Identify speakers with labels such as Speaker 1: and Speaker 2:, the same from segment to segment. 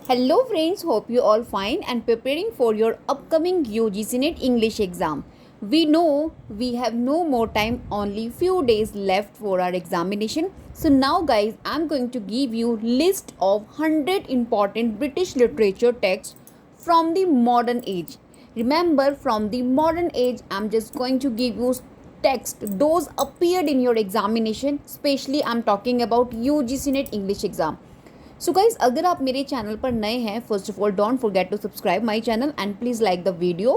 Speaker 1: Hello friends, hope you all fine and preparing for your upcoming UGC NET English exam. We know we have no more time, only few days left for our examination. So now guys, I'm going to give you list of 100 important British literature texts from the modern age. Remember, from the modern age, I'm just going to give you text those appeared in your examination, especially I'm talking about UGC NET English exam. So guys अगर आप मेरे channel पर नए हैं, first of all don't forget to subscribe my channel and please like the video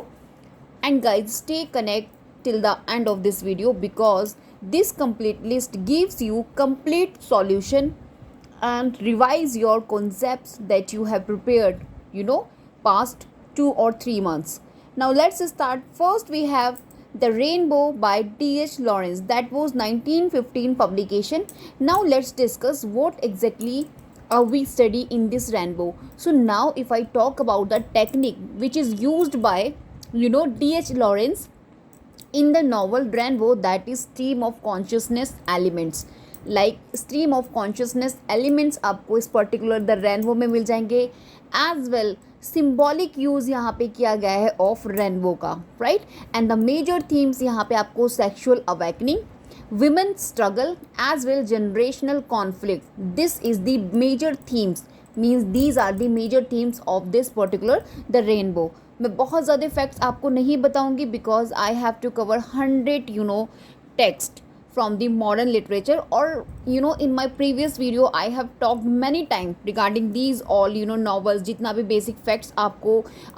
Speaker 1: and guys stay connect till the end of this video because this complete list gives you complete solution and revise your concepts that you have prepared past 2 or 3 months. Now let's start. First we have The Rainbow by D.H. Lawrence. That was 1915 publication. Now let's discuss what exactly we study in this rainbow. So now if I talk about the technique which is used by D.H. Lawrence in the novel Rainbow, that is stream of consciousness elements. Like stream of consciousness elements आपको इस particular the rainbow में मिल जाएंगे. As well symbolic use यहाँ पे किया गया है of rainbow का, right. And the major themes यहाँ पे आपको sexual awakening, women's struggle, as well generational conflict. This is the major themes, means these are the major themes of this particular The Rainbow. मैं बहुत ज़्यादा facts आपको नहीं बताऊंगी because I have to cover 100 text from the modern literature, or in my previous video I have talked many times regarding these all novels. जितना भी basic facts आपको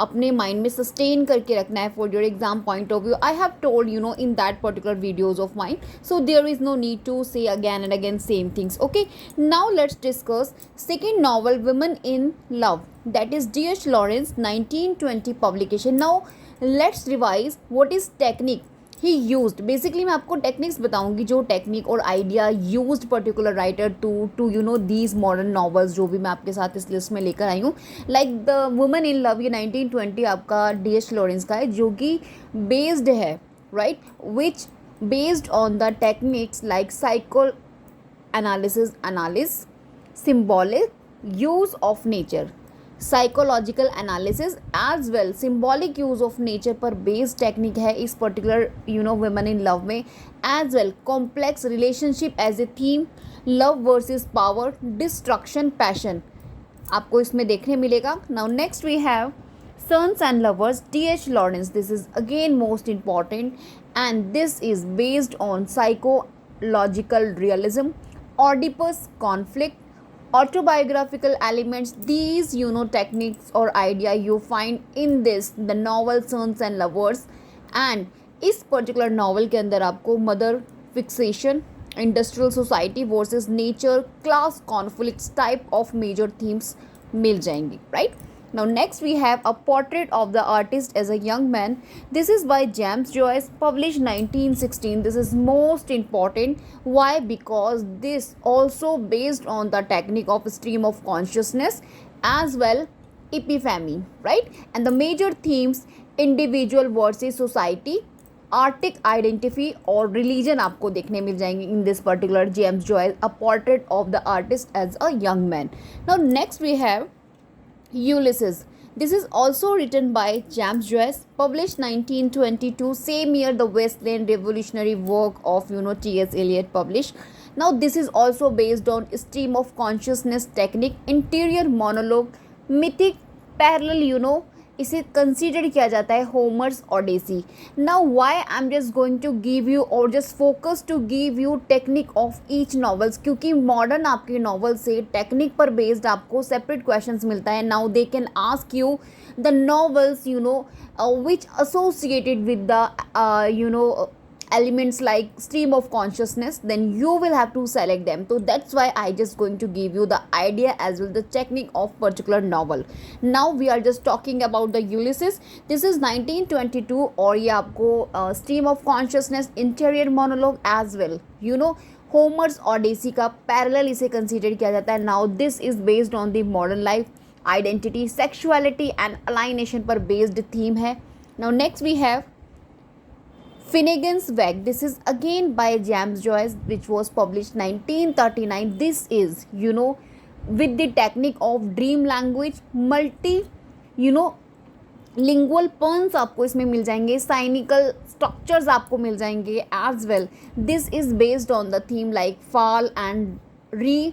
Speaker 1: अपने mind में sustain करके रखना है for your exam point of view, I have told in that particular videos of mine, so there is no need to say again and again same things. Okay, now let's discuss second novel, Women in Love, that is D.H. Lawrence 1920 publication. Now let's revise what is technique ही used. Basically मैं आपको techniques बताऊंगी, जो technique और idea used particular writer to these modern novels जो भी मैं आपके साथ इस लिस्ट में लेकर आई हूँ. Like the woman in love, ये 1920 आपका D.H. लॉरेंस का है, जो कि बेस्ड है, right, which based on the techniques like psycho analysis, symbolic use of nature, psychological analysis as well symbolic use of nature पर बेस्ड टेक्निक है इस पर्टिकुलर वुमेन इन लव में. As well complex relationship as a theme, love versus power, destruction, passion आपको इसमें देखने मिलेगा. Now next we have sons and lovers, D.H. Lawrence. This is again most important and this is based on psychological realism, Oedipus conflict, autobiographical elements. These techniques or idea you find in this the novel Sons and Lovers. and इस particular novel के अंदर आपको mother fixation, industrial society versus nature, class conflicts type of major themes मिल जाएंगी, right. Now next we have A Portrait of the Artist as a Young Man. This is by James Joyce, published 1916. This is most important. Why? Because this also based on the technique of stream of consciousness as well epiphany, right. And the major themes, individual versus society, artistic identity और religion आपको देखने मिल जाएंगे in this particular James Joyce, a portrait of the artist as a young man. Now next we have Ulysses. This is also written by James Joyce, published 1922. Same year the Westland revolutionary work of T.S. Eliot published. Now this is also based on stream of consciousness technique, interior monologue, mythic parallel इसे consider किया जाता है Homer's Odyssey. Now why I am just going to give you और just focus to give you technique of each novels, क्योंकि modern आपकी novel से technique पर based आपको सेपरेट क्वेश्चंस मिलता है. Now they can ask you the novels which associated with the elements like stream of consciousness, then you will have to select them. So that's why I just going to give you the idea as well the technique of particular novel. Now we are just talking about the Ulysses. This is 1922 और ये आपको stream of consciousness, interior monologue as well Homer's Odyssey का parallel इसे consider किया जाता है. Now this is based on the modern life, identity, sexuality and alienation पर based theme है. Now next we have Finnegan's Wake. This is again by James Joyce, which was published 1939. This is with the technique of dream language, multi you know lingual puns आपको इसमें मिल जाएंगे, cynical structures आपको मिल जाएंगे as well. This is based on the theme like fall and री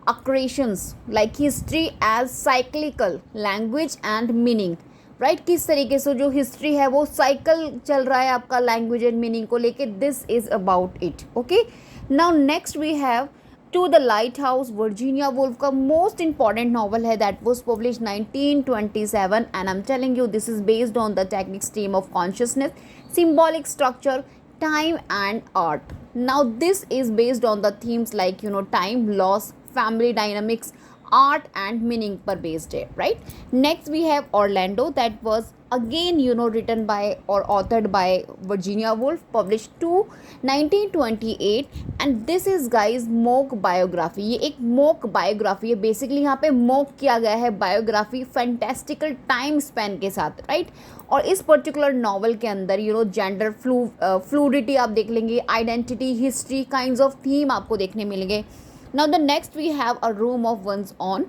Speaker 1: अक्रेशंस like history as cyclical language and meaning. Right, किस तरीके से जो हिस्ट्री है वो साइकिल चल रहा है आपका लैंग्वेज एंड मीनिंग को लेके. This is about it. Okay, now next we have to the light house. Virginia Woolf का मोस्ट इंपॉर्टेंट नॉवल है that was publish 1927 and I am telling you this is based on the technique stream of consciousness, symbolic structure, time and art. Now this is based on the themes like time, loss, family dynamics, art and meaning per based है, right? Next we have Orlando that was again written by or authored by Virginia Woolf, published to 1928 and this is guys mock biography. ये एक mock biography है, basically यहाँ पे mock किया गया है biography फैंटेस्टिकल time span के साथ, राइट? और इस पर्टिकुलर नॉवल के अंदर जेंडर फ्लूडिटी आप देख लेंगे, identity, history kinds of theme आपको देखने मिलेंगे. Now the next we have a room of one's own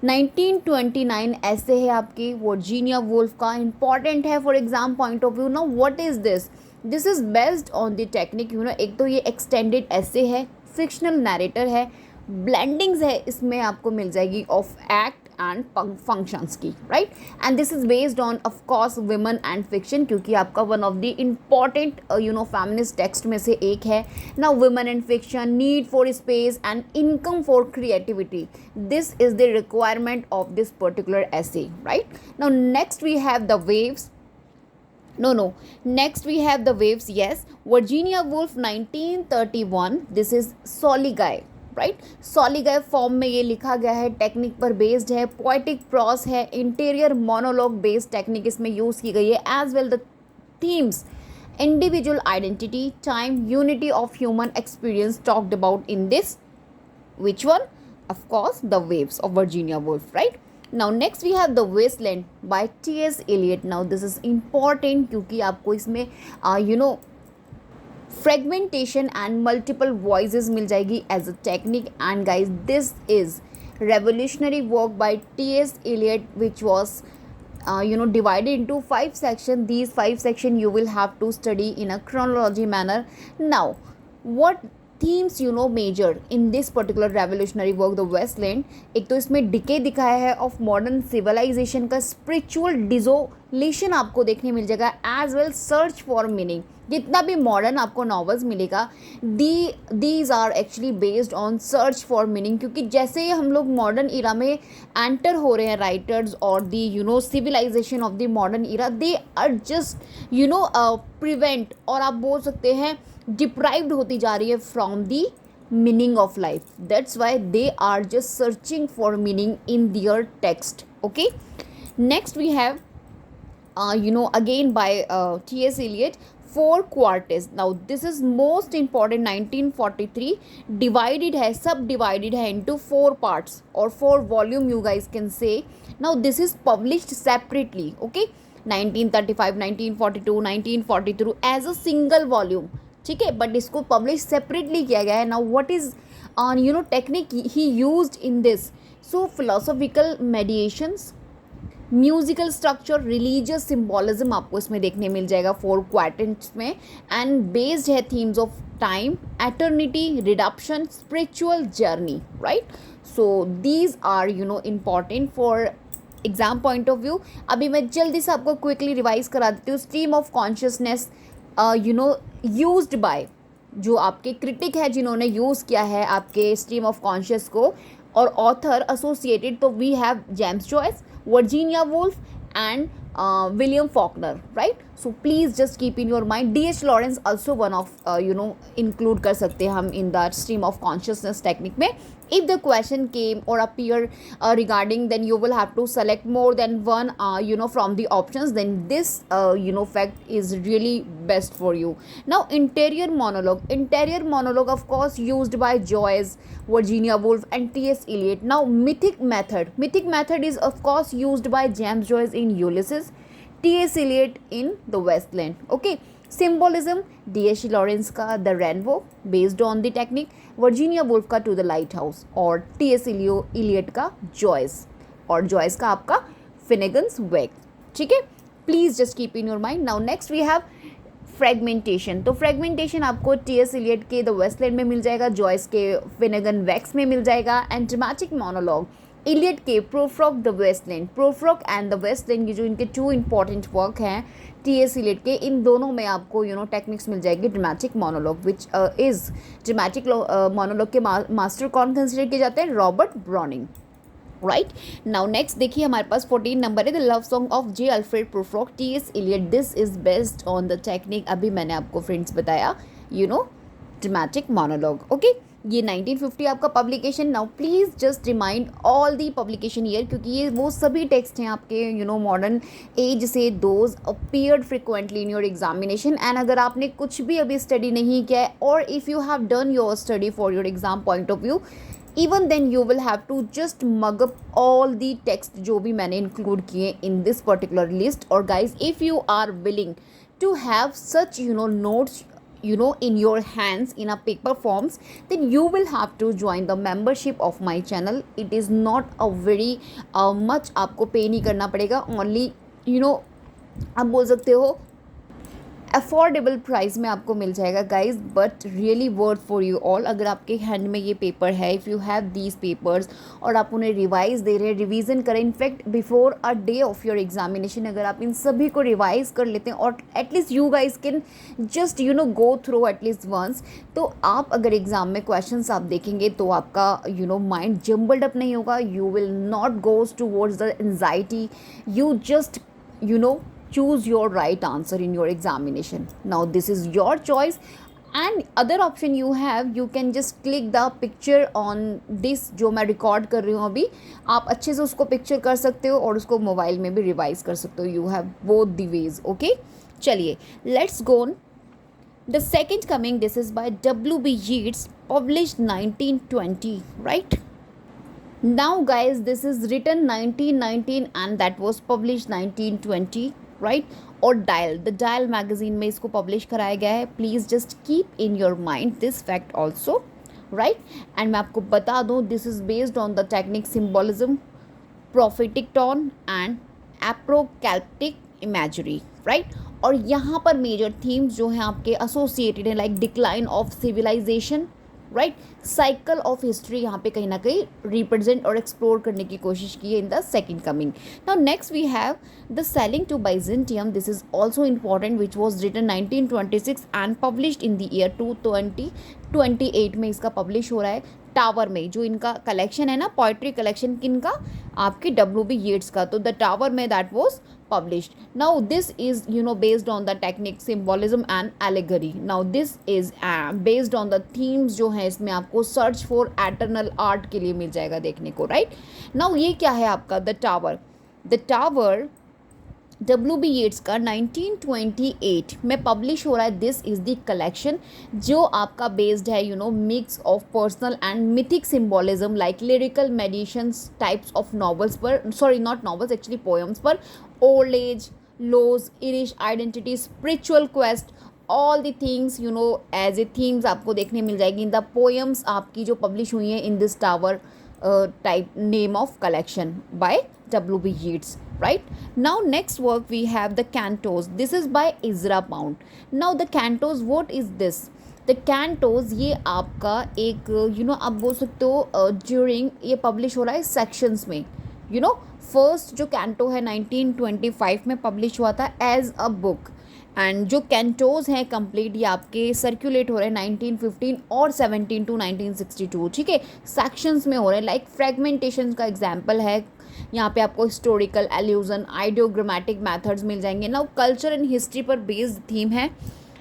Speaker 1: 1929 ऐसे है आपकी वर्जीनिया वुल्फ का, इंपॉर्टेंट है for exam point of view. ना what is this? This is based on the technique एक तो ये एक्सटेंडेड ऐसे है, फिक्शनल नैरेटर है, ब्लेंडिंग्स है इसमें आपको मिल जाएगी ऑफ एक्ट एंड फंक्शंस की, right? And this is based on off course women and fiction, क्योंकि आपका one of the important feminist text में से एक है ना. Women and fiction, need for space and income for creativity, this is the requirement of this particular essay, right? Now next we have the waves. Next we have the waves. Yes, Virginia Woolf 1931. This is Soligai, right? सॉलिगाई form में ये लिखा गया है, technique पर based है, poetic prose है, interior monologue based technique इसमें यूज़ की गई है. As well the themes individual identity, time, unity of human experience talked about in this. Which one? Of course the waves of Virginia Woolf, right? Now next we have the wasteland by T.S. Eliot. Now this is important क्योंकि आपको इसमें fragmentation and multiple voices मिल जाएगी as a technique. And guys this is revolutionary work by T.S. Eliot which was divided into 5 sections. These 5 sections you will have to study in a chronology manner. Now what themes major in this particular revolutionary work the Westland? एक तो इसमें decay दिखाया है of modern civilisation का, spiritual desolation आपको देखने मिल जाएगा, as well search for meaning. जितना भी मॉडर्न आपको नॉवेल्स मिलेगा these are actually based on search for meaning, क्योंकि जैसे ही हम लोग मॉडर्न इरा में एंटर हो रहे हैं राइटर्स और the civilization of the modern era, they are just prevent और आप बोल सकते हैं डिप्राइव्ड होती जा रही है from the meaning of life. That's why they are just searching for meaning in their text. Okay, next we have again by T.S. Eliot, 4 quartets. Now this is most important. 1943 divided है, sub divided है into 4 parts or 4 volume you guys can say. Now this is published separately. Okay, 1935, 1942, 1943 as a single volume. ठीक है, but इसको publish separately किया गया है. Now what is technique he used in this? So philosophical mediations, musical structure, religious symbolism आपको इसमें देखने मिल जाएगा 4 क्वाड्रेंट्स में. एंड बेस्ड है themes of time, eternity, redemption, spiritual journey, right? So these are important for exam point of view. अभी मैं जल्दी से आपको क्विकली रिवाइज करा देती हूँ. Stream of consciousness used by, जो आपके क्रिटिक है जिन्होंने यूज़ किया है आपके स्ट्रीम ऑफ कॉन्शियस को, और ऑथर एसोसिएटेड, तो we have James Joyce, Virginia Woolf and William Faulkner, right? So please just keep in your mind. D.H. Lawrence also one of include कर सकते हैं हम in the stream of consciousness technique में. If the question came or appear regarding, then you will have to select more than one from the options. Then this fact is really best for you. Now interior monologue of course used by Joyce, Virginia Woolf and T.S. Eliot. Now mythic method is of course used by James Joyce in Ulysses, T.S. Eliot in the Westland. Okay, symbolism D.H. Lawrence का the rainbow based on the technique, Virginia Woolf का to the light house, और T.S. Elliot का Joyce, और Joyce का आपका Finnegans Wake. ठीक है, please just keep in your mind. Now next we have fragmentation. तो फ्रेगमेंटेशन आपको T.S. इलियट के द वेस्टलैंड में मिल जाएगा, जॉयस के फिनेगन वैक्स में मिल जाएगा. एंड ड्रामेटिक मोनोलॉग इलियट के Prufrock the wasteland, Prufrock and the wasteland, ये जो इनके टू इंपॉर्टेंट वर्क हैं T.S. इलियट के, इन दोनों में आपको टेक्निक्स मिल जाएगी. Dramatic monologue which is dramatic monologue के मास्टर कौन कंसिडर किए जाते हैं? Robert Browning. Right now next देखिए हमारे पास 14 नंबर है the love song of J. Alfred Prufrock T.S. Eliot. This is based on the technique, अभी मैंने आपको फ्रेंड्स बताया, ड्रामेटिक मोनोलॉग. ओके, ये 1950 आपका publication. Now please just remind all the publication year, क्योंकि ये वो सभी टेक्स्ट हैं आपके मॉडर्न एज से, those appeared frequently in your examination. And अगर आपने कुछ भी अभी स्टडी नहीं किया है, और if you have done your study for your exam point of view, even then you will have to just mug up all the text जो भी मैंने include किए in this particular list. और guys, if you are willing to have such notes in your hands in a paper forms, then you will have to join the membership of my channel. It is not a very much आपको पे नहीं करना पड़ेगा, only आप बोल सकते हो affordable price में आपको मिल जाएगा guys, but really worth for you all. अगर आपके हैंड में ये पेपर है, if you have these papers, और आप उन्हें रिवाइज दे रहे हैं, रिवीजन करें, in fact before a day of your examination अगर आप इन सभी को रिवाइज कर लेते हैं, और at least you guys can just go through at least once, तो आप अगर एग्जाम में क्वेश्चंस आप देखेंगे तो आपका माइंड जम्बल्ड अप नहीं होगा. You will not goes towards the anxiety. You just choose your right answer in your examination. Now this is your choice, and other option you have, you can just click the picture on this जो मैं record कर रही हूँ अभी, आप अच्छे से उसको पिक्चर कर सकते हो और उसको मोबाइल में भी रिवाइज कर सकते हो. You have both the ways. Okay, चलिए let's go on. The second coming, this is by W.B. Yeats, published 1920, right? Now guys, this is written 1919 and that was published 1920, right. और the dial magazine में इसको publish कराया गया है. Please just keep in your mind this fact also, right. And मैं आपको बता दूँ, this is based on the technique symbolism, prophetic tone and apocalyptic imagery, right. और यहाँ पर मेजर थीम्स जो हैं आपके एसोसिएटेड हैं, like decline of civilisation, right. Cycle of history यहाँ पे कहीं ना कहीं रिप्रेजेंट और एक्सप्लोर करने की कोशिश की है in the second coming. Now next we have the sailing to Byzantium. This is also important, which was written 1926 and published in the year 2028 में इसका पब्लिश हो रहा है. टावर में जो इनका कलेक्शन है ना, पोइट्री कलेक्शन, किनका? आपके W.B. Yeats का. तो द टावर में that was published. Now this is based on the technique symbolism and allegory. Now this is based on the themes जो हैं इसमें आपको search for eternal art के लिए मिल जाएगा देखने को, right? Now ये क्या है आपका the tower. The tower W.B. Yeats का 1928 में पब्लिश हो रहा है. दिस इज़ द कलेक्शन जो आपका बेस्ड है mix of personal and mythic symbolism, like lyrical meditations types of novels पर, sorry not novels, actually poems पर, old age, loss, Irish identity, spiritual quest, all the things as a themes आपको देखने मिल जाएगी in the poems आपकी जो publish हुई हैं in this tower type name of collection by W.B. Yeats, right? Now next work we have the cantos. This is by Ezra Pound. Now the cantos, what is this? The cantos ये आपका एक आप बोल सकते हो during ये publish हो रहा है सेक्शंस में. फर्स्ट जो कैंटो है 1925 में पब्लिश हुआ था एज अ बुक, एंड जो कैंटोज हैं कंप्लीट ये आपके सर्कुलेट हो रहे हैं 1915 और 17 टू 1962, ठीक है, सेक्शंस में हो रहे हैं. लाइक फ्रेगमेंटेशन का एग्जांपल है यहाँ पे, आपको हिस्टोरिकल, एल्यूजन, आइडियोग्रामेटिक मेथड्स मिल जाएंगे. नाउ कल्चर एंड हिस्ट्री पर बेस्ड थीम है.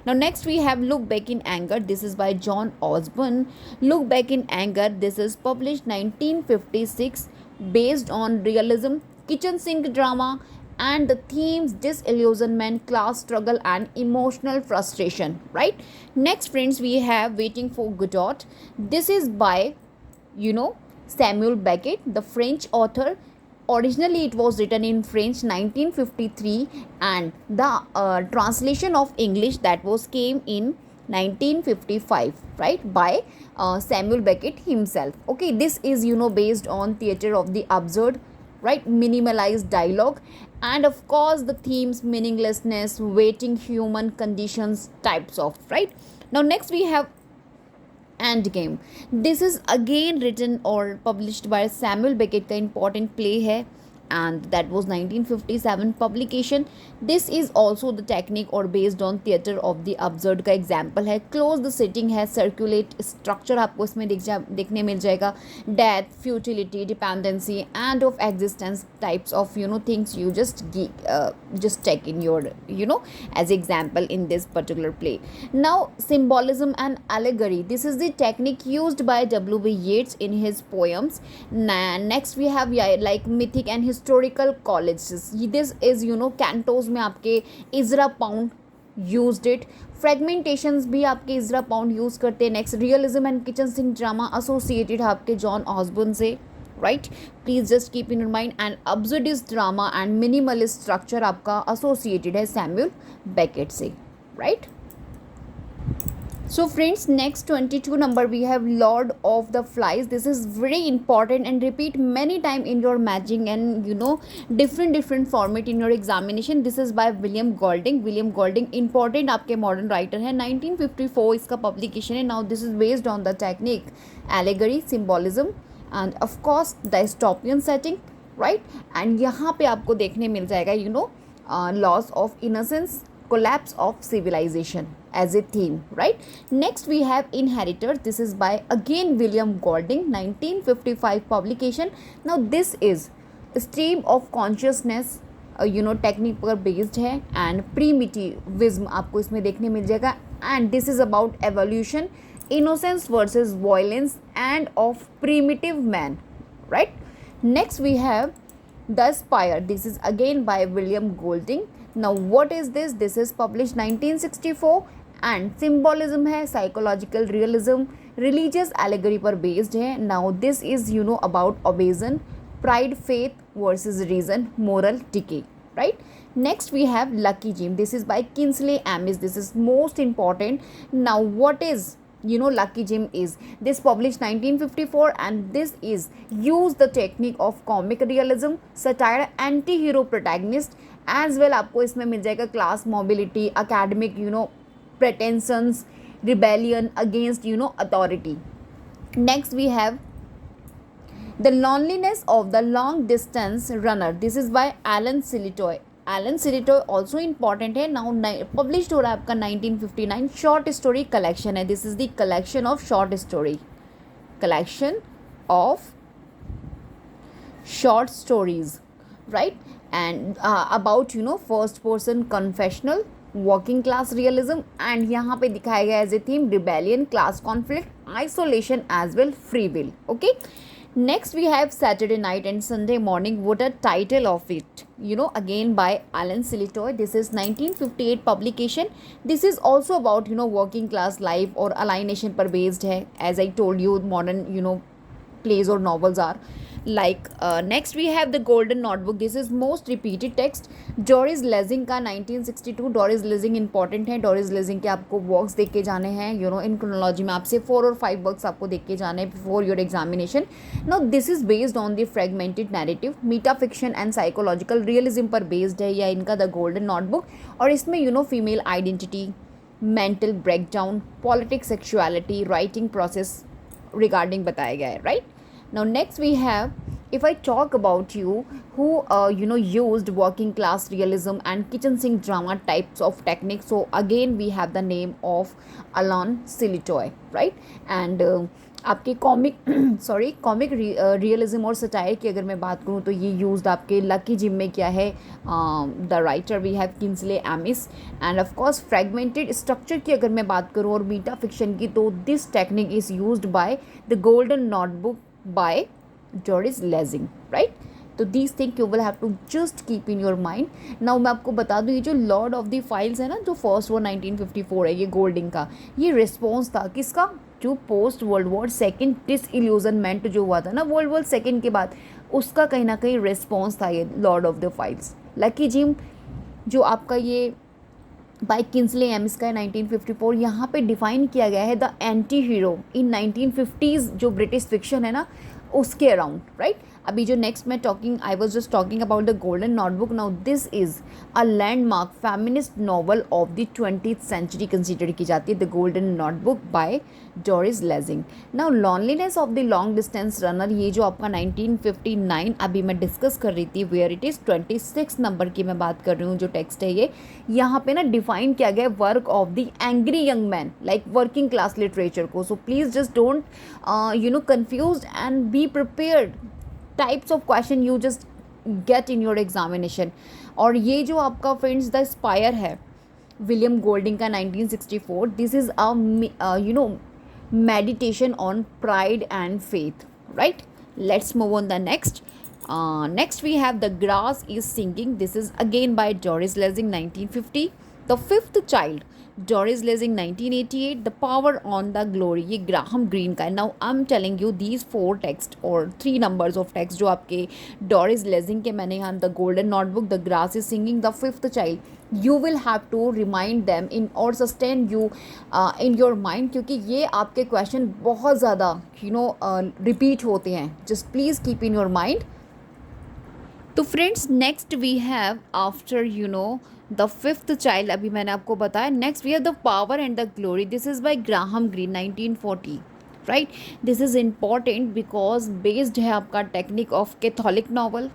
Speaker 1: Now next we have Look Back in Anger. This is by John Osborne. Look Back in Anger. This is published 1956, based on realism, kitchen sink drama, and the themes disillusionment, class struggle, and emotional frustration. Right. Next, friends, we have Waiting for Godot. This is by Samuel Beckett, the French author. Originally it was written in French 1953, and the translation of English that was came in 1955, right, by Samuel Beckett himself. Okay, this is based on theater of the absurd, right, minimalized dialogue, and of course the themes meaninglessness, waiting, human conditions types of, right. Now next we have Endgame. This is again written or published by Samuel Beckett का important play है, and that was 1957 publication. This is also the technique or based on theater of the absurd का example है. Close the setting है, circulate structure आपको इसमें देखने मिल जाएगा. Death, futility, dependency, and of existence types of things you just take in your as example in this particular play. Now symbolism and allegory. This is the technique used by W.B. Yeats in his poems. Next we have like mythic and historical colleges. This is cantos में आपके Ezra Pound used it. Fragmentations भी आपके Ezra Pound use करते हैं. Next realism and kitchen sink drama associated आपके John Osborne से, right. Please just keep in your mind. And absurdist drama and minimalist structure आपका associated है Samuel Beckett से, right. So friends, next 22 number we have Lord of the Flies. This is very important and repeat many time in your matching and different format in your examination. This is by William Golding. William Golding important आपके modern writer है. 1954 इसका publication है. Now this is based on the technique allegory, symbolism and of course dystopian setting, right. And यहाँ पे आपको देखने मिल जाएगा loss of innocence, collapse of civilization as a theme, right. Next we have Inheritors. This is by again William Golding, 1955 publication. Now this is stream of consciousness technique पर based है and primitivism आपको इसमें देखने मिल जाएगा. And this is about evolution, innocence versus violence and of primitive man, right. Next we have The Spire. This is again by William Golding. Now what is this? This is published 1964 and symbolism है, psychological realism, religious allegory पर based है. Now this is about obsession, pride, faith versus reason, moral decay, right. Next we have Lucky Jim. This is by Kingsley Amis. This is most important. Now what is Lucky Jim is? This published 1954 and this is use the technique of comic realism, satire, anti-hero protagonist as well. आपको इसमें मिल जाएगा class mobility, academic pretensions, rebellion against authority. Next we have The Loneliness of the Long Distance Runner. This is by Alan Silitoy. Alan Silitoy also important है. Now published हो रहा है आपका 1959. Short story collection है. This is the collection of short story. Collection of short stories, right. And about first person confessional, working class realism, and यहाँ पे दिखाया गया as a theme rebellion, class conflict, isolation as well, free will. Okay. Next we have Saturday Night and Sunday Morning. What a title of it, again by Alan Silitoy. This is 1958 publication. This is also about working class life or alienation पर based है. As I told you, modern plays or novels are like. Next we have The Golden Notebook. This is most repeated text. Doris Lessing का 1962. Doris Lessing important है. Doris Lessing के आपको works देख के जाने हैं in chronology में आपसे 4 और 5 works आपको देख के जाने हैं before your examination. Now this is based on the fragmented narrative, metafiction and psychological realism पर based है या इनका The Golden Notebook. और इसमें female identity, mental breakdown, politics, sexuality, writing process regarding बताया गया है, right. Now next we have, if I talk about you who used working class realism and kitchen sink drama types of techniques. So again we have the name of Alan Silitoy, right. And आपके comic realism और satire की अगर मैं बात करूँ तो ये used आपके लकी जिम में क्या है. The writer we have Kingsley Amis. And of course fragmented structure की अगर मैं बात करूँ और मीटा फिक्शन की तो this technique is used by the golden notebook by Doris Lessing, right. तो these thing you will have to just keep in your mind. Now मैं आपको बता दूँ ये जो लॉर्ड ऑफ द फाइल्स है ना, जो फर्स्ट वो 1954 है, ये गोल्डिंग का ये रिस्पॉन्स था किसका, जो post world war second disillusionment जो हुआ था ना वर्ल्ड वॉर सेकेंड के बाद, उसका कहीं ना कहीं रिस्पॉन्स था ये Lord of the files. Lucky gym जो आपका ये बाय किंसले एम्स का 1954, यहाँ पे डिफाइन किया गया है the anti hero in 1950s जो ब्रिटिश फिक्शन है ना उसके अराउंड, राइट। अभी जो नेक्स्ट मैं I was just talking about the golden notebook. Now this is a landmark feminist novel of the 20th century consider की जाती है, the golden notebook by Doris Lessing. Now loneliness of the long distance runner, ये जो आपका 1959 अभी मैं discuss कर रही थी, वेयर इट इज़ 26 नंबर की मैं बात कर रही हूँ जो टेक्स्ट है ये, यहाँ पे ना डिफाइन किया गया work of the angry young man like working class literature को। So please just don't confused and be prepared types of question you just get in your examination। और ये जो आपका फ्रेंड्स द स्पायर है William Golding का 1964, this is a meditation on pride and faith, right? Let's move on the next. Next we have The Grass is Singing. This is again by Doris Lessing 1950. The Fifth Child, Doris Lessing 1988. The Power on the Glory, ये Graham green का है। Now I'm telling you these 4 text or 3 numbers of text जो आपके Doris lazing के मैंने यहाँ the golden notebook, the grass is singing, the fifth child, you will have to remind them in or sustain you in your mind, क्योंकि ये आपके question बहुत ज़्यादा रिपीट होते हैं। Just please keep in your mind. तो friends next we have after the fifth child, अभी मैंने आपको बताया। Next we have the power and the glory, this is by Graham Greene 1940, right. This is important because based है आपका technique of Catholic novel,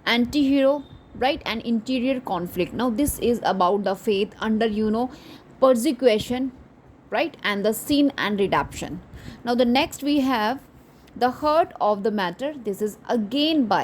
Speaker 1: anti hero, right, and interior conflict. Now this is about the faith under persecution, right, and the sin and redemption. Now the next we have The Heart of the Matter. This is again by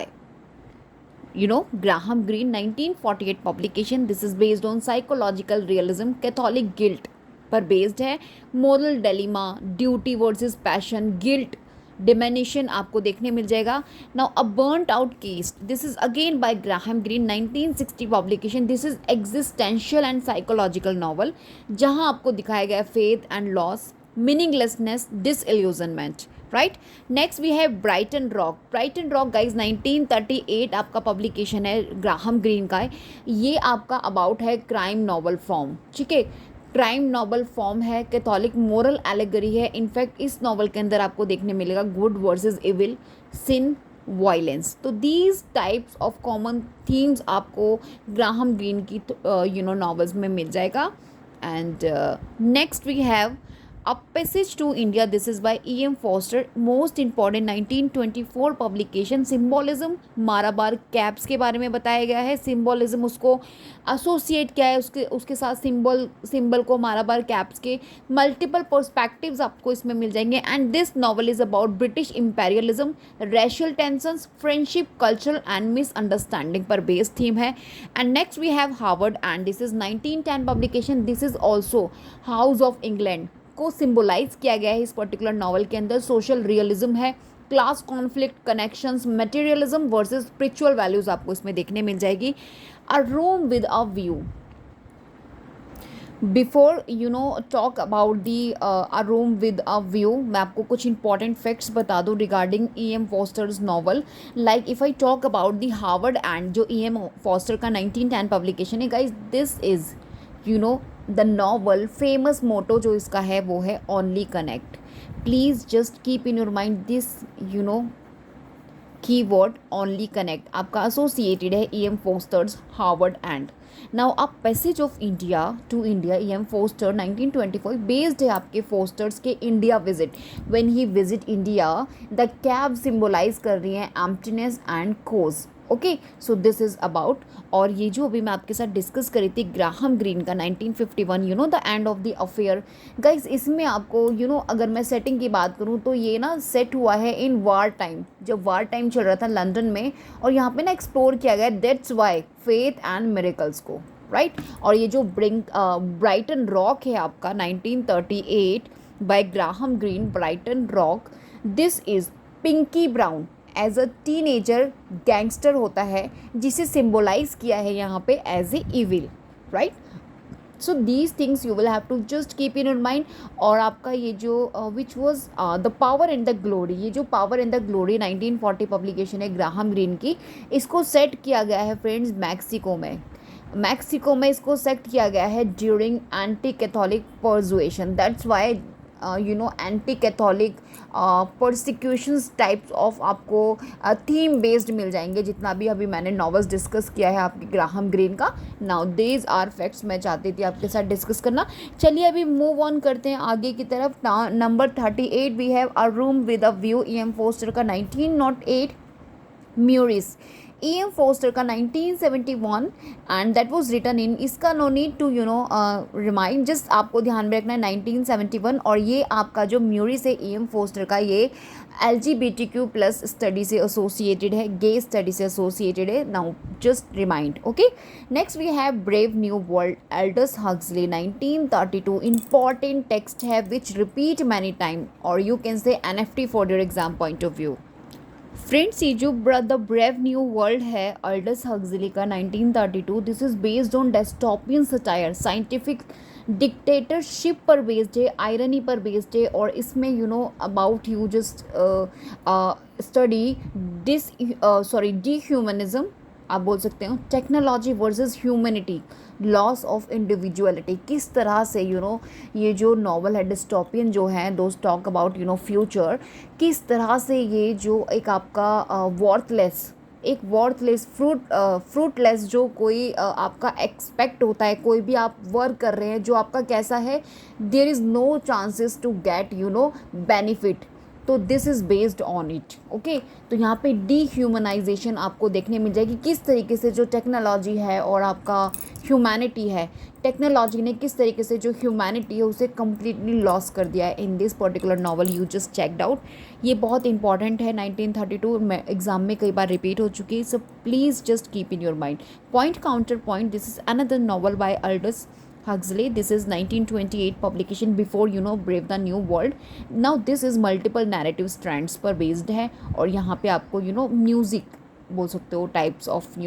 Speaker 1: Graham Greene 1948 publication. This is based on psychological realism, Catholic guilt पर based है, moral dilemma, duty versus passion, guilt, damnation आपको देखने मिल जाएगा। Now a burnt out case, this is again by Graham Greene 1960 publication. This is existential and psychological novel जहां आपको दिखाया गया faith and loss, meaninglessness, disillusionment, right. Next we have Brighton Rock. Brighton Rock guys 1938 आपका publication है, Graham green का है। ये आपका अबाउट है क्राइम नॉवल फॉर्म, ठीक है, क्राइम नॉवल फॉर्म है, कैथोलिक मोरल एलेगरी है। इनफैक्ट इस नॉवल के अंदर आपको देखने मिलेगा good versus evil, sin, violence. तो these types of common themes आपको ग्राहम ग्रीन की नॉवेल्स में मिल जाएगा। And next we have A Passage to India. This is by E.M. Foster. Most important 1924 publication. Symbolism, Marabar caves के बारे में बताया गया है। सिम्बोलिज्म उसको एसोसिएट किया है उसके साथ सिंबल को माराबार कैप्स के मल्टीपल पर्सपेक्टिव्स आपको इसमें मिल जाएंगे। And this novel is about British imperialism, racial tensions, friendship, cultural and misunderstanding पर बेस्ड थीम है। And next we have Howards End this is 1910 publication. This is also house of England को symbolise किया गया है इस particular novel के अंदर। Social realism है, class conflict, connections, materialism versus spiritual values आपको इसमें देखने मिल जाएगी। A room with a view, before talk about the a room with a view, मैं आपको कुछ इंपॉर्टेंट फैक्ट्स बता दूँ regarding E.M. Forster's novel. Like if I talk about the Howards End जो E.M. फॉस्टर का 1910 पब्लिकेशन है guys, this is the novel famous motto जो इसका है वो है only connect. Please just keep in your mind this keyword only connect, आपका associated है E.M. Fosters Harvard and. Now a passage of India to India, E.M. Forster 1924 based है आपके Forster's के India visit. When he visit India, the cab symbolise कर रही है emptiness and cause, okay. So this is about, और ये जो अभी मैं आपके साथ डिस्कस करी थी ग्राहम ग्रीन का 1951 the end of the affair guys, इसमें आपको अगर मैं सेटिंग की बात करूँ तो ये ना सेट हुआ है इन वार टाइम, जब वार टाइम चल रहा था लंदन में, और यहाँ पे ना एक्सप्लोर किया गया that's why faith and miracles को, राइट। और ये जो ब्राइटन रॉक है आपका 1938 by Graham Greene, Brighton Rock, this is Pinkie Brown as a teenager gangster होता है जिसे सिम्बोलाइज किया है यहाँ पे as a evil, right. So these things you will have to just keep in your mind. और आपका ये जो which was the power and the Glory, ये जो power and the glory 1940 publication है ग्राहम ग्रीन की, इसको सेट किया गया है फ्रेंड्स मैक्सिको में। मैक्सिको में इसको सेट किया गया है during anti Catholic persecution, that's why anti Catholic persecutions types of आपको थीम बेस्ड मिल जाएंगे, जितना भी अभी मैंने नॉवेल्स डिस्कस किया है आपके ग्राहम ग्रीन का। नाउ दीज आर फैक्ट्स मैं चाहती थी आपके साथ डिस्कस करना। चलिए अभी मूव ऑन करते हैं आगे की तरफ। Number 38 we have a room with a view, E M. Forster का 1908 म्यूरिस। E.M. फोस्टर का 1971 and that was written in, इसका no need to remind, just आपको ध्यान में रखना है 1971। और ये आपका जो म्यूरिस है E.M. फोस्टर का, ये LGBTQ प्लस स्टडी से एसोसिएटेड है, गे स्टडी से एसोसिएटेड है। Now just remind, okay. Next we have brave new world, Aldous Huxley 1932। Important text है विच रिपीट मैनी टाइम, और you can say NFT for your exam point of view. Friends ये जो the brave new world है Aldous Huxley का 1932, this is based on dystopian satire, scientific dictatorship पर based है, irony पर based है। और इसमें अबाउट यू जस्ट स्टडी डीह्यूमनिज्म, आप बोल सकते हो, technology versus humanity, loss of individuality. किस तरह से ये जो नॉवल है डिस्टोपियन जो है, दोज टॉक अबाउट फ्यूचर, किस तरह से ये जो एक आपका वर्थलेस फ्रूटलेस जो कोई आपका एक्सपेक्ट होता है, कोई भी आप वर्क कर रहे हैं जो आपका कैसा है, there is no chances to get benefit, तो this is based on it, okay. तो यहाँ पे डीह्यूमनाइजेशन आपको देखने मिल जाएगी, किस तरीके से जो टेक्नोलॉजी है और आपका ह्यूमैनिटी है, टेक्नोलॉजी ने किस तरीके से जो ह्यूमैनिटी है उसे कम्प्लीटली लॉस कर दिया है इन this particular novel you just checked out. ये बहुत इंपॉर्टेंट है, 1932 में एग्जाम में कई बार रिपीट हो चुकी है, सो please just keep in your mind. Point counter point, this is another novel bye Aldous Huxley. This is 1928 publication before Brave the New World. Now this is multiple narrative strands पर based है, और यहाँ पे आपको music बोल सकते हो types of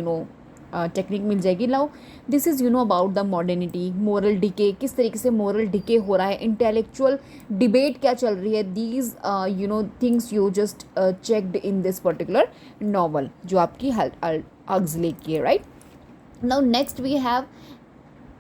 Speaker 1: technique मिल जाएगी। Now this is about the modernity, moral decay, किस तरीके से मोरल डिके हो रहा है, इंटेलेक्चुअल डिबेट क्या चल रही है, these things you just checked in this particular novel जो आपकी हक्सली की है, right. Now next we have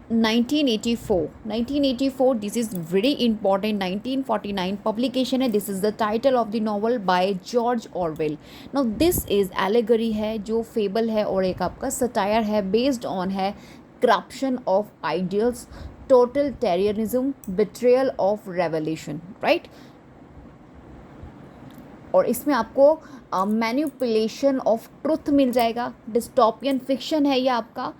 Speaker 1: 1984, this is very important, 1949 publication है, this is the title of the novel by George Orwell. Now this is allegory है, जो fable है और एक आपका satire है, based on है corruption of ideals, totalitarianism, betrayal of revolution, right? और इसमें आपको मैनिपुलेशन ऑफ ट्रुथ मिल जाएगा, डिस्टोपियन फिक्शन है ये आपका,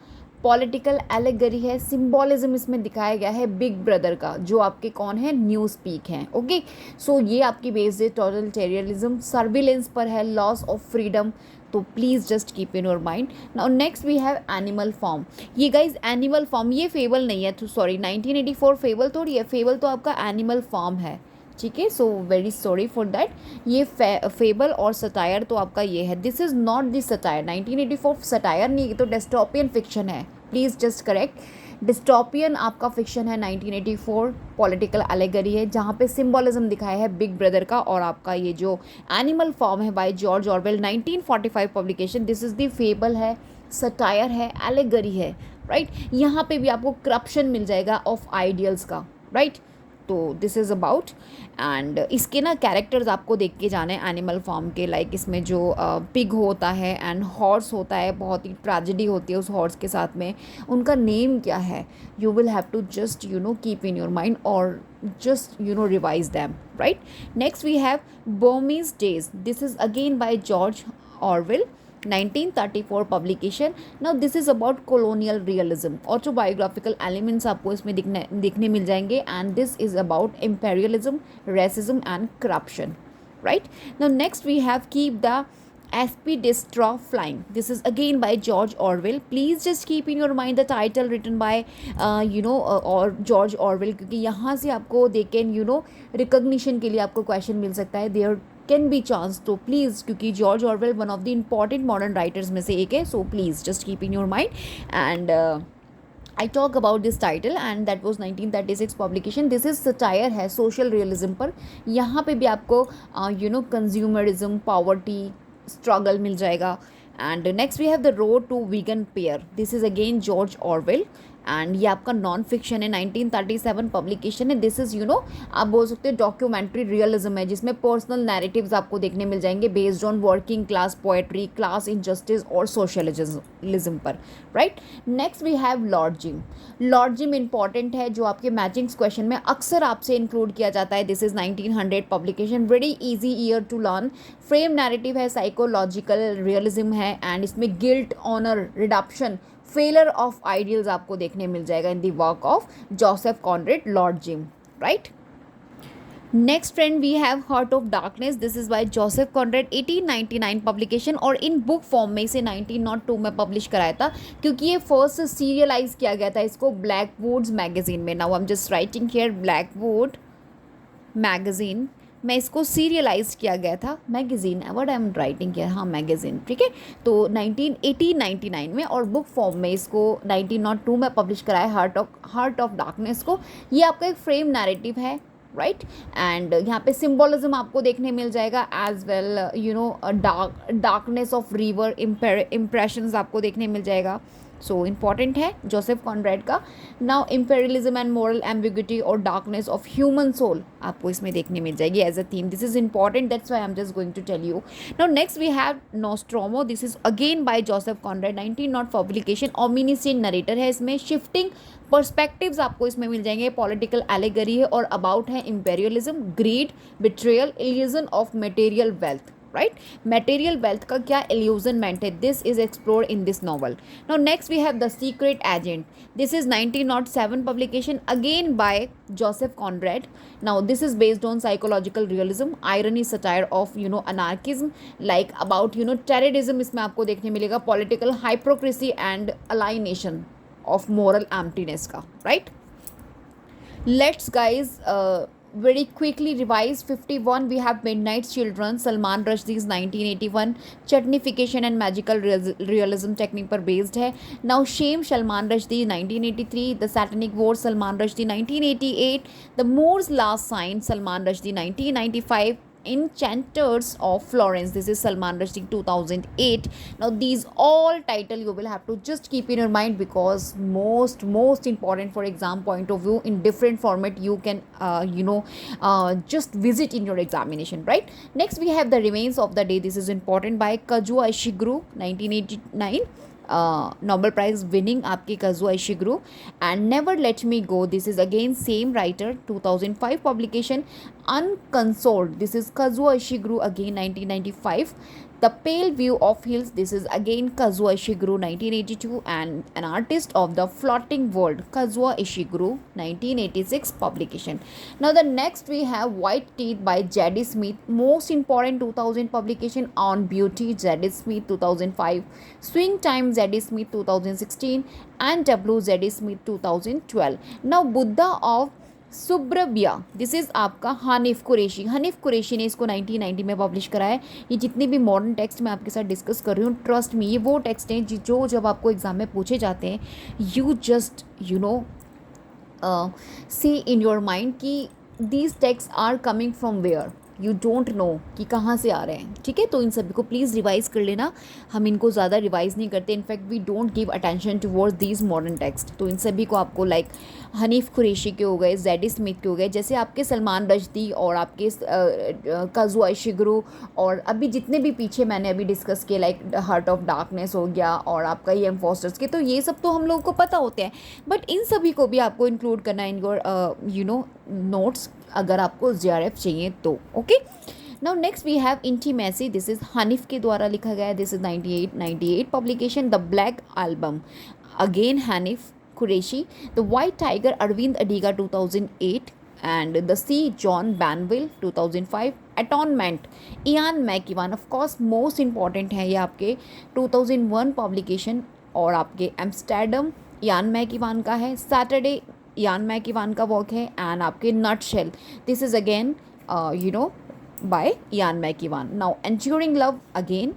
Speaker 1: पॉलिटिकल एलेगरी है, सिंबॉलिज्म इसमें दिखाया गया है बिग ब्रदर का, जो आपके कौन है, न्यूज़ स्पीक हैं, ओके। सो ये आपकी बेस्ड है टोटलिटेरियनिज्म, सर्विलेंस पर है, लॉस ऑफ फ्रीडम, तो please just keep in your mind. Now next we have Animal Farm. ये गाइज एनिमल फॉर्म, ये फेबल नहीं है, तो सॉरी 1984 फेबल थोड़ी है, फेबल तो आपका एनिमल फॉर्म है, ठीक है। So very sorry for that. ये फेबल और सटायर तो आपका ये है, this is not this satire, 1984 satire नहीं, ये तो डिस्टोपियन फिक्शन है, प्लीज़ जस्ट करेक्ट। डिस्टोपियन आपका फिक्शन है 1984, पॉलिटिकल एलेगरी है, जहाँ पे सिंबॉलिज्म दिखाया है बिग ब्रदर का। और आपका ये जो एनिमल फॉर्म है by George Orwell 1945 publication, this is the fable है, सटायर है, एलेगरी है, राइट। यहाँ पे भी आपको करप्शन मिल जाएगा ऑफ आइडियल्स का, राइट। तो दिस इज़ अबाउट, एंड इसके कैरेक्टर्स आपको देख के जाने एनिमल फॉर्म के, लाइक इसमें जो पिग होता है एंड हॉर्स होता है, बहुत ही ट्रेजेडी होती है उस हॉर्स के साथ में, उनका नेम क्या है, you will have to just keep in your mind और just revise them, right? Next we have Burmese Days. This is again by George Orwell, 1934 publication. Now this is about colonial realism, autobiographical elements आपको इसमें दिखने मिल जाएंगे, and this is about imperialism, racism and corruption, right? Now next we have Keep the Aspidistra Flying. This is again by George Orwell. Please just keep in your mind the title written by or George Orwell, क्योंकि यहाँ से आपको they can recognition के लिए आपको question मिल सकता है, there can be chance, तो प्लीज़, क्योंकि George Orwell one of the important modern writers में से एक है, सो please just keep in your mind. And I talk about this title and that was 1936 publication. This is satire है social realism पर. यहाँ पे भी आपको कंज्यूमरिज्म, पॉवर्टी, स्ट्रगल मिल जाएगा. And next we have the Road to Wigan Pier. This is again George Orwell and ये आपका नॉन फिक्शन है, 1937 पब्लिकेशन है. दिस इज़ आप बोल सकते हो डॉक्यूमेंट्री रियलिज्म है, जिसमें पर्सनल नैरेटिव्स आपको देखने मिल जाएंगे based on working class poetry, class injustice और सोशलिज्म पर. Right. Next we have Lord Jim. Lord Jim important है, जो आपके मैचिंग्स क्वेश्चन में अक्सर आपसे इंक्लूड किया जाता है. This is 1900 publication. Very easy year to learn. Frame narrative है, साइकोलॉजिकल रियलिज्म है एंड इसमें guilt, honour, redemption, failure of ideals आपको देखने मिल जाएगा in the work of Joseph Conrad Lord Jim. Right. Next friend we have heart of darkness. This is by Joseph Conrad, 1899 publication. और in book form में इसे 1902 में publish कराया था, क्योंकि ये फर्स्ट सीरियलाइज किया गया था इसको ब्लैकवुड्स मैगजीन में. Now I am just writing here Blackwood magazine में इसको सीरियलाइज किया गया था. Magazine what I am writing here, हाँ मैगजीन. ठीक है. तो 1899 में और बुक फॉर्म में इसको 1902 में पब्लिश कराया हार्ट ऑफ डार्कनेस को. ये आपका एक फ्रेम नैरेटिव है. राइट. एंड यहाँ पे सिम्बोलिज्म आपको देखने मिल जाएगा as well darkness of river impressions आपको देखने मिल जाएगा. सो इम्पॉर्टेंट है जोसेफ कॉनरेड का. Now imperialism and moral ambiguity और डार्कनेस ऑफ ह्यूमन सोल आपको इसमें देखने मिल जाएगी as a theme. This is important, that's why I am just going to tell you. Now next we have Nostromo. This is again by Joseph Conrad, 1900 publication. Omniscient narrator है इसमें. Shifting perspectives आपको इसमें मिल जाएंगे. Political allegory है और about है imperialism, greed, betrayal, illusion of material wealth. Right. Material wealth का क्या इल्यूजनमेंट है, this is explore in this novel. Now next we have the secret agent. This is 1907 publication again by Joseph Conrad. Now this is based on psychological realism, irony, satire of anarchism, like about terrorism इसमें आपको देखने मिलेगा, political hypocrisy and alienation of moral emptiness का. Right. Let's guys very quickly revise. 51 we have Midnight Children, Salman Rushdie's 1981. Chutnification and magical realism technique पर based है. Now Shame, Salman Rushdie 1983. The Satanic War, Salman Rushdie 1988. The Moor's Last Sign, Salman Rushdie 1995. Enchanters of Florence, this is Salman Rushdie 2008. Now these all title you will have to just keep in your mind, because most important for exam point of view, in different format you can just visit in your examination. Right. Next we have The Remains of the Day. This is important by Kazuo Ishiguro, 1989. Nobel Prize winning आपके Kazuo Ishiguro. And Never Let Me Go, this is again same writer, 2005 publication. Unconsoled, this is Kazuo Ishiguro again, 1995. The Pale View of Hills, this is again Kazuo Ishiguro, 1982. And An Artist of the Floating World, Kazuo Ishiguro, 1986 publication. Now the next we have White Teeth by Zadie Smith, most important 2000 publication. On Beauty, Zadie Smith 2005. Swing Time, Zadie Smith 2016. And W, Zadie Smith 2012. Now Buddha of Suburbia, this is आपका हनीफ कुरैशी. हनीफ कुरैशी ने इसको 1990 में publish करा है. ये जितने भी modern text मैं आपके साथ डिस्कस कर रही हूँ, ट्रस्ट मी, ये वो टेक्स्ट हैं जो जब आपको एग्जाम में पूछे जाते हैं, you just see in your mind कि these text are coming from where, you don't know कि कहाँ से आ रहे हैं. ठीक है. तो इन सभी को प्लीज़ रिवाइज़ कर लेना. हम इनको ज़्यादा रिवाइज़ नहीं करते. In fact we don't give attention towards these modern text. तो इन सभी को आपको लाइक हनीफ कुरैशी के हो गए, ज़ैडी स्मिथ के हो गए, जैसे आपके सलमान रश्दी और आपके काजुओ इशिगुरो, और अभी जितने भी पीछे मैंने अभी डिस्कस किए लाइक हार्ट ऑफ डार्कनेस हो गया और आपका E.M. फॉस्टर्स के, तो ये सब तो हम लोगों को पता होते हैं. बट इन सभी को भी आपको इंक्लूड करना इन योर नोट्स अगर आपको JRF चाहिए तो. Okay. Now next we have intimacy. This is Hanif के द्वारा लिखा गया है. This is 98 publication. The black album again Hanif Kureishi. The white tiger Aravind Adiga 2008. And the sea John Banville 2005. Atonement Ian McEwan, of course most important है ये आपके 2001 पब्लिकेशन और आपके एम्स्टर्डम इयान मैकीवान का है. सैटरडे इयान मैकीवान का वर्क है. एंड आपके nutshell, this is again by Ian McEwan. Now enduring love again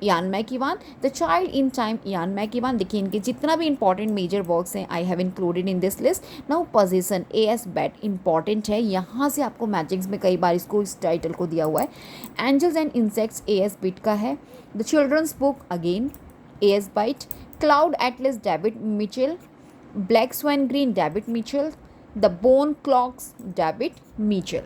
Speaker 1: Ian McEwan, the child in time Ian McEwan. देखिए इनके जितना भी इंपॉर्टेंट मेजर वर्क्स हैं I have included in this list. Now position A S bat important है, यहाँ से आपको magics में कई बार इसको इस टाइटल को दिया हुआ है। Angels and insects A S Byatt का है। The children's book again A S Byatt. Cloud Atlas David Mitchell. Black Swan Green David Mitchell. The Bone Clocks David Mitchell.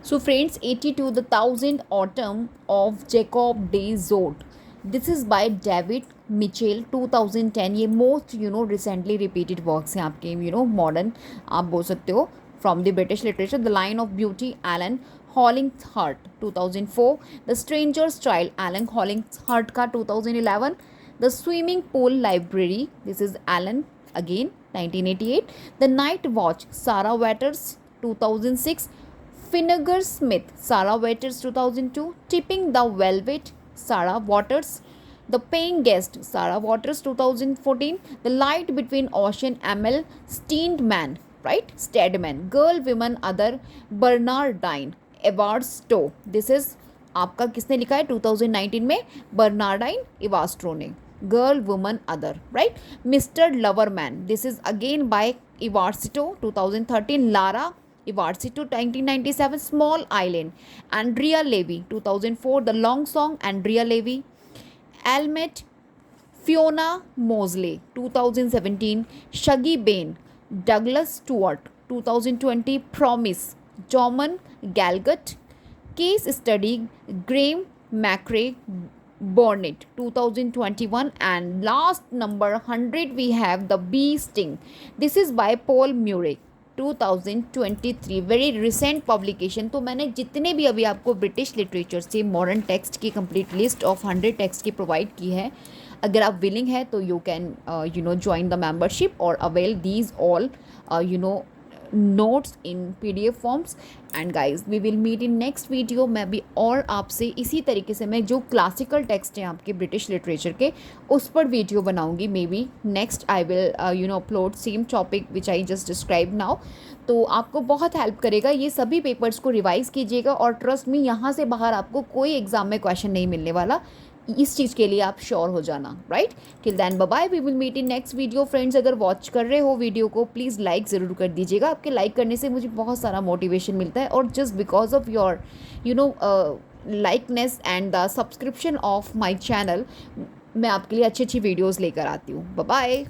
Speaker 1: So friends, 82 The Thousand Autumn of Jacob de Zoet. This is by David Mitchell 2010। ये most recently repeated works हैं आपके modern आप बोल सकते हो from the British literature. The line of beauty Alan Hollinghurst 2004। The stranger's child Alan Hollinghurst का 2011। The swimming pool library this is Alan again 1988। The night watch Sarah Waters 2006। Finnegar Smith, Sarah Waters 2002, Tipping the Velvet, Sarah Waters, The Paying Guest, Sarah Waters 2014, The Light Between Ocean, Emil Steinman, right? Stedman, Girl, Women, Other, Bernardine, Evastro, this is आपका किसने लिखा है 2019 में Bernardine इवास्ट्रो ने। Girl woman other right. Mr Loverman this is again by Evaristo 2013। Lara Ivarsito 1997, Small Island, Andrea Levy 2004, The Long Song, Andrea Levy, Almet, Fiona Mosley 2017, Shuggy Bain, Douglas Stewart 2020, Promise, Jorman Galgut, Case Study, Graham McRae Burnett 2021, and last number 100 we have The Bee Sting. This is by Paul Murray 2023, very recent publication. तो मैंने जितने भी अभी आपको British literature से modern text की complete list of 100 text की provide की है। अगर आप विलिंग है तो you can join the membership और avail these all notes in PDF forms. And guys we will meet in next video. मैं भी और आपसे इसी तरीके से मैं जो क्लासिकल टेक्स्ट हैं आपके ब्रिटिश लिटरेचर के उस पर वीडियो बनाऊंगी। May be next I will upload same topic which I just describe now. तो आपको बहुत हेल्प करेगा, ये सभी पेपर्स को रिवाइज़ कीजिएगा और ट्रस्ट मी यहाँ से बाहर आपको कोई एग्जाम में क्वेश्चन नहीं मिलने वाला, इस चीज़ के लिए आप श्योर हो जाना right. Till then bye bye, we will meet in next video. Friends अगर वॉच कर रहे हो वीडियो को प्लीज़ लाइक ज़रूर कर दीजिएगा, आपके लाइक करने से मुझे बहुत सारा मोटिवेशन मिलता है और just because of your likeness and the subscription of my channel मैं आपके लिए अच्छी अच्छी वीडियोज़ लेकर आती हूँ। Bye bye.